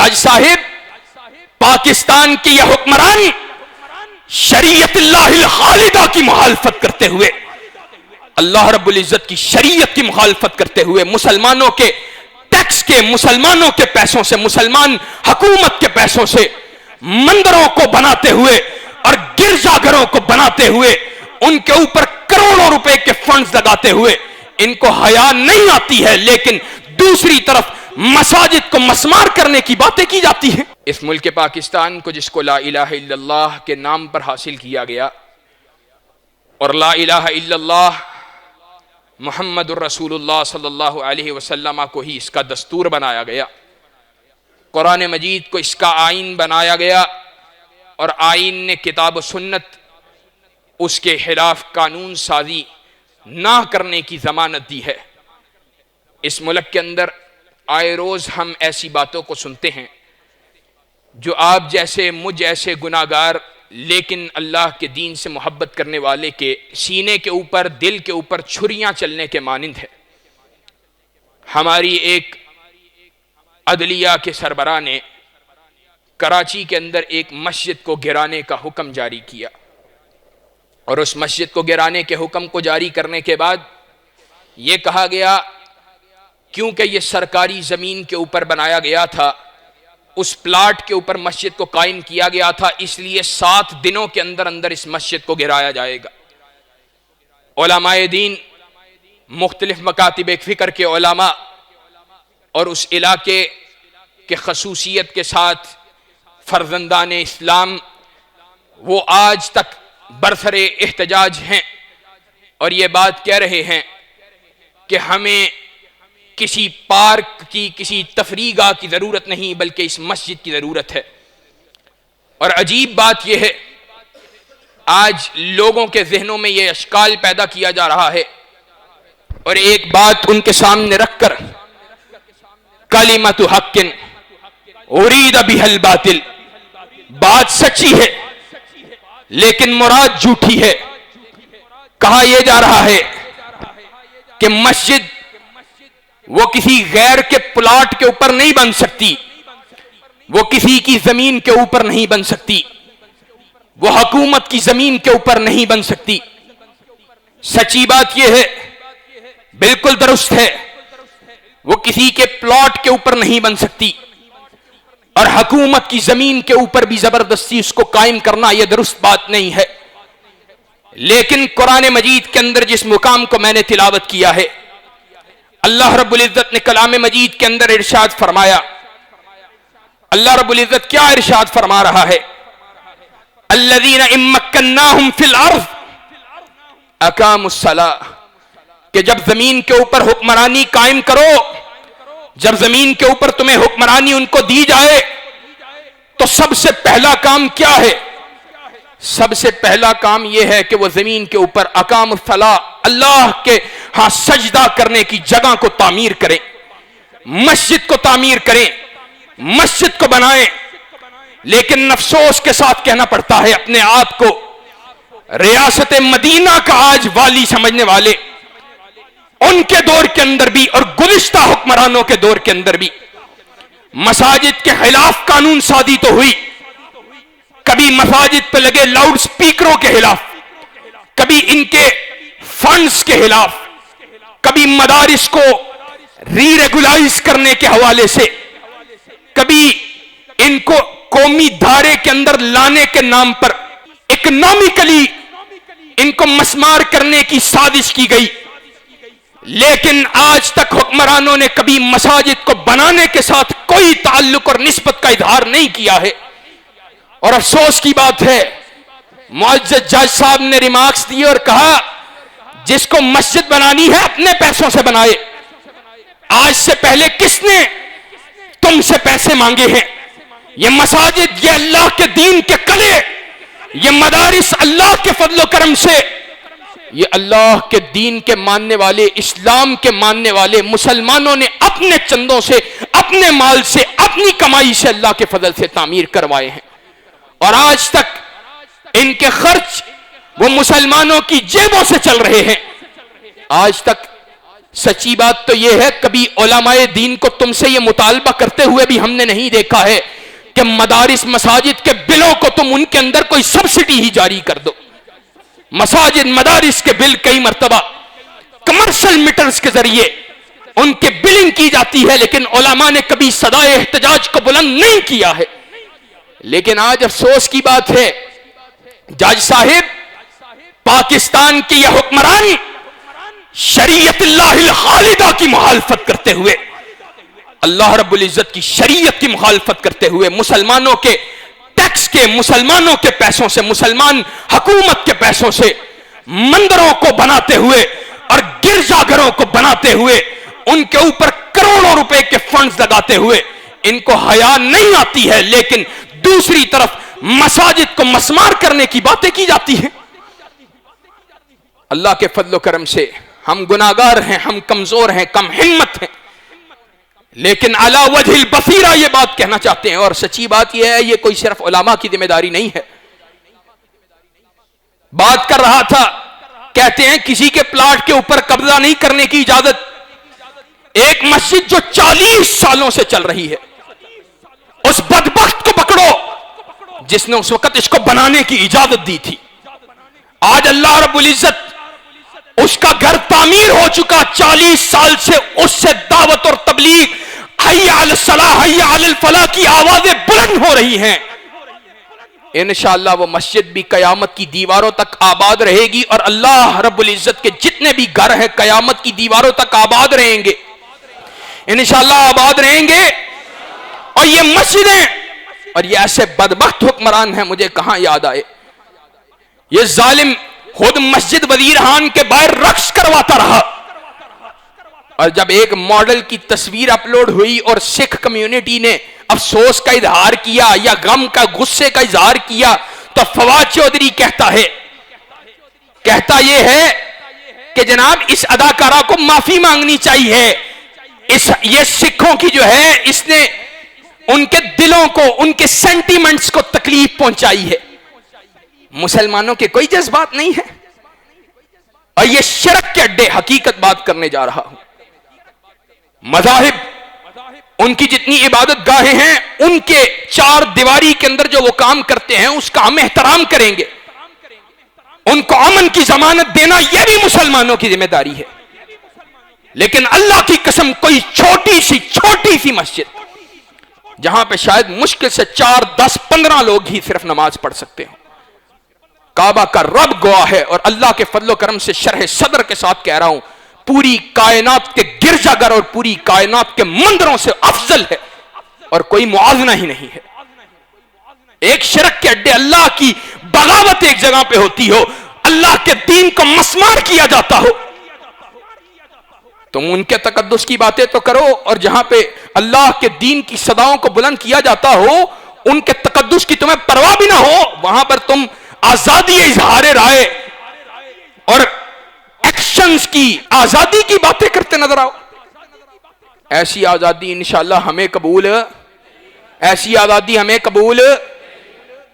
جج صاحب، پاکستان کی یہ حکمران شریعت اللہ الخالدہ کی مخالفت کرتے ہوئے، اللہ رب العزت کی شریعت کی مخالفت کرتے ہوئے، مسلمانوں کے ٹیکس کے، مسلمانوں کے پیسوں سے، مسلمان حکومت کے پیسوں سے مندروں کو بناتے ہوئے اور گرجا گھروں کو بناتے ہوئے، ان کے اوپر کروڑوں روپے کے فنڈز لگاتے ہوئے ان کو حیا نہیں آتی ہے، لیکن دوسری طرف مساجد کو مسمار کرنے کی باتیں کی جاتی ہیں۔ اس ملک پاکستان کو، جس کو لا الہ الا اللہ کے نام پر حاصل کیا گیا، اور لا الہ الا اللہ محمد الرسول اللہ صلی اللہ علیہ وسلم کو ہی اس کا دستور بنایا گیا، قرآن مجید کو اس کا آئین بنایا گیا، اور آئین نے کتاب و سنت اس کے خلاف قانون سازی نہ کرنے کی ضمانت دی ہے۔ اس ملک کے اندر آئے روز ہم ایسی باتوں کو سنتے ہیں جو آپ جیسے، مجھ ایسے گناہگار لیکن اللہ کے دین سے محبت کرنے والے کے سینے کے اوپر، دل کے اوپر چھریاں چلنے کے مانند ہے۔ ہماری ایک عدلیہ کے سربراہ نے کراچی کے اندر ایک مسجد کو گرانے کا حکم جاری کیا، اور اس مسجد کو گرانے کے حکم کو جاری کرنے کے بعد یہ کہا گیا کیونکہ یہ سرکاری زمین کے اوپر بنایا گیا تھا، اس پلاٹ کے اوپر مسجد کو قائم کیا گیا تھا، اس لیے 7 دنوں کے اندر اندر اس مسجد کو گرایا جائے گا۔ علماء دین، مختلف مکاتب فکر کے علماء اور اس علاقے کے خصوصیت کے ساتھ فرزندان اسلام، وہ آج تک برسر احتجاج ہیں اور یہ بات کہہ رہے ہیں کہ ہمیں کسی پارک کی، کسی تفریح گاہ کی ضرورت نہیں، بلکہ اس مسجد کی ضرورت ہے۔ اور عجیب بات یہ ہے، آج لوگوں کے ذہنوں میں یہ اشکال پیدا کیا جا رہا ہے، اور ایک بات ان کے سامنے رکھ کر، کلمۃ حق ارید بها الباطل، بات سچی ہے لیکن مراد جھوٹی ہے۔ کہا یہ جا رہا ہے کہ مسجد وہ کسی غیر کے پلاٹ کے اوپر نہیں بن سکتی، وہ کسی کی زمین کے اوپر نہیں بن سکتی، وہ حکومت کی زمین کے اوپر نہیں بن سکتی۔ سچی بات یہ ہے، بالکل درست ہے، وہ کسی کے پلاٹ کے اوپر نہیں بن سکتی، اور حکومت کی زمین کے اوپر بھی زبردستی اس کو قائم کرنا یہ درست بات نہیں ہے۔ لیکن قرآن مجید کے اندر جس مقام کو میں نے تلاوت کیا ہے، اللہ رب العزت نے کلام مجید کے اندر ارشاد فرمایا۔ اللہ رب العزت کیا ارشاد فرما رہا ہے؟ الذین ان مکناہم فی الارض اقاموا الصلاۃ، کہ جب زمین کے اوپر حکمرانی قائم کرو، جب زمین کے اوپر تمہیں حکمرانی ان کو دی جائے، تو سب سے پہلا کام کیا ہے؟ سب سے پہلا کام یہ ہے کہ وہ زمین کے اوپر اقام الصلاۃ، اللہ کے ہاں سجدہ کرنے کی جگہ کو تعمیر کریں، مسجد کو تعمیر کریں، مسجد کو بنائیں۔ لیکن افسوس کے ساتھ کہنا پڑتا ہے اپنے آپ کو ریاست مدینہ کا آج والی سمجھنے والے، ان کے دور کے اندر بھی اور گزشتہ حکمرانوں کے دور کے اندر بھی مساجد کے خلاف قانون سازی تو ہوئی، کبھی مساجد پہ لگے لاؤڈ سپیکروں کے خلاف، کبھی ان کے فنڈز کے خلاف، کبھی مدارس کو ری ریگولائز کرنے کے حوالے سے، کبھی ان کو قومی دھارے کے اندر لانے کے نام پر اکنامکلی ان کو مسمار کرنے کی سازش کی گئی۔ لیکن آج تک حکمرانوں نے کبھی مساجد کو بنانے کے ساتھ کوئی تعلق اور نسبت کا اظہار نہیں کیا ہے۔ اور افسوس کی بات ہے، معزز جج صاحب نے ریمارکس دیے اور کہا جس کو مسجد بنانی ہے اپنے پیسوں سے بنائے۔ آج سے پہلے کس نے تم سے پیسے مانگے ہیں؟ یہ مساجد، یہ اللہ کے دین کے قلعے، یہ مدارس اللہ کے فضل و کرم سے، یہ اللہ کے دین کے ماننے والے، اسلام کے ماننے والے مسلمانوں نے اپنے چندوں سے، اپنے مال سے، اپنی کمائی سے اللہ کے فضل سے تعمیر کروائے ہیں، اور آج تک ان کے خرچ وہ مسلمانوں کی جیبوں سے چل رہے ہیں۔ آج تک سچی بات تو یہ ہے کبھی علماء دین کو تم سے یہ مطالبہ کرتے ہوئے بھی ہم نے نہیں دیکھا ہے کہ مدارس مساجد کے بلوں کو تم ان کے اندر کوئی سبسڈی ہی جاری کر دو. مساجد مدارس کے بل کئی مرتبہ کمرشل میٹرز کے ذریعے ان کے بلنگ کی جاتی ہے، لیکن علماء نے کبھی صدائے احتجاج کو بلند نہیں کیا ہے. لیکن آج افسوس کی بات ہے جج صاحب، پاکستان کی یہ حکمران شریعت اللہ الخالدہ کی مخالفت کرتے ہوئے، اللہ رب العزت کی شریعت کی مخالفت کرتے ہوئے، مسلمانوں کے ٹیکس کے، مسلمانوں کے پیسوں سے، مسلمان حکومت کے پیسوں سے مندروں کو بناتے ہوئے اور گرجا گھروں کو بناتے ہوئے، ان کے اوپر کروڑوں روپے کے فنڈز لگاتے ہوئے ان کو حیا نہیں آتی ہے، لیکن دوسری طرف مساجد کو مسمار کرنے کی باتیں کی جاتی ہیں. اللہ کے فضل و کرم سے ہم گناہگار ہیں، ہم کمزور ہیں، کم ہمت ہیں، لیکن علی وجہ البصیرہ یہ بات کہنا چاہتے ہیں. اور سچی بات یہ ہے، یہ کوئی صرف علماء کی ذمہ داری نہیں ہے. بات کر رہا تھا، کہتے ہیں کسی کے پلاٹ کے اوپر قبضہ نہیں کرنے کی اجازت. ایک مسجد جو 40 سالوں سے چل رہی ہے، اس بدبخت کو پکڑو جس نے اس وقت اس کو بنانے کی اجازت دی تھی. آج اللہ رب العزت اس کا گھر تعمیر ہو چکا، 40 سال سے اس سے دعوت اور تبلیغ، حی علی الصلاح حی علی الفلاح کی آوازیں بلند ہو رہی ہیں. انشاءاللہ وہ مسجد بھی قیامت کی دیواروں تک آباد رہے گی، اور اللہ رب العزت کے جتنے بھی گھر ہیں قیامت کی دیواروں تک آباد رہیں گے، انشاءاللہ آباد رہیں گے. اور یہ مسجدیں اور یہ ایسے بدبخت حکمران ہیں، مجھے کہاں یاد آئے، یہ ظالم خود مسجد وزیرخان کے باہر رقص کرواتا رہا، اور جب ایک ماڈل کی تصویر اپلوڈ ہوئی اور سکھ کمیونٹی نے افسوس کا اظہار کیا یا غم کا، غصے کا اظہار کیا، تو فواد چودھری کہتا یہ ہے کہ جناب اس اداکارہ کو معافی مانگنی چاہیے، یہ سکھوں کی جو ہے اس نے ان کے دلوں کو، ان کے سینٹیمنٹس کو تکلیف پہنچائی ہے. مسلمانوں کے کوئی جذبات نہیں ہے، اور یہ شرک کے اڈے. حقیقت بات کرنے جا رہا ہوں، مذاہب ان کی جتنی عبادت گاہیں ہیں، ان کے چار دیواری کے اندر جو وہ کام کرتے ہیں اس کا ہم احترام کریں گے. ان کو امن کی ضمانت دینا یہ بھی مسلمانوں کی ذمہ داری ہے. لیکن اللہ کی قسم کوئی چھوٹی سی مسجد جہاں پہ شاید مشکل سے 4 10 15 لوگ ہی صرف نماز پڑھ سکتے ہوں، کعبہ کا رب گواہ ہے، اور اللہ کے فضل و کرم سے شرح صدر کے ساتھ کہہ رہا ہوں، پوری کائنات کے گرجا گھر اور پوری کائنات کے مندروں سے افضل ہے، اور کوئی موازنہ ہی نہیں ہے. ایک شرک کے اڈے، اللہ کی بغاوت ایک جگہ پہ ہوتی ہو، اللہ کے دین کو مسمار کیا جاتا ہو، تم ان کے تقدس کی باتیں تو کرو، اور جہاں پہ اللہ کے دین کی صداؤں کو بلند کیا جاتا ہو، ان کے تقدس کی تمہیں پرواہ بھی نہ ہو، وہاں پر تم آزادی اظہار رائے اور ایکشنز کی آزادی کی باتیں کرتے نظر آؤ. ایسی آزادی انشاءاللہ ہمیں قبول، ایسی آزادی ہمیں قبول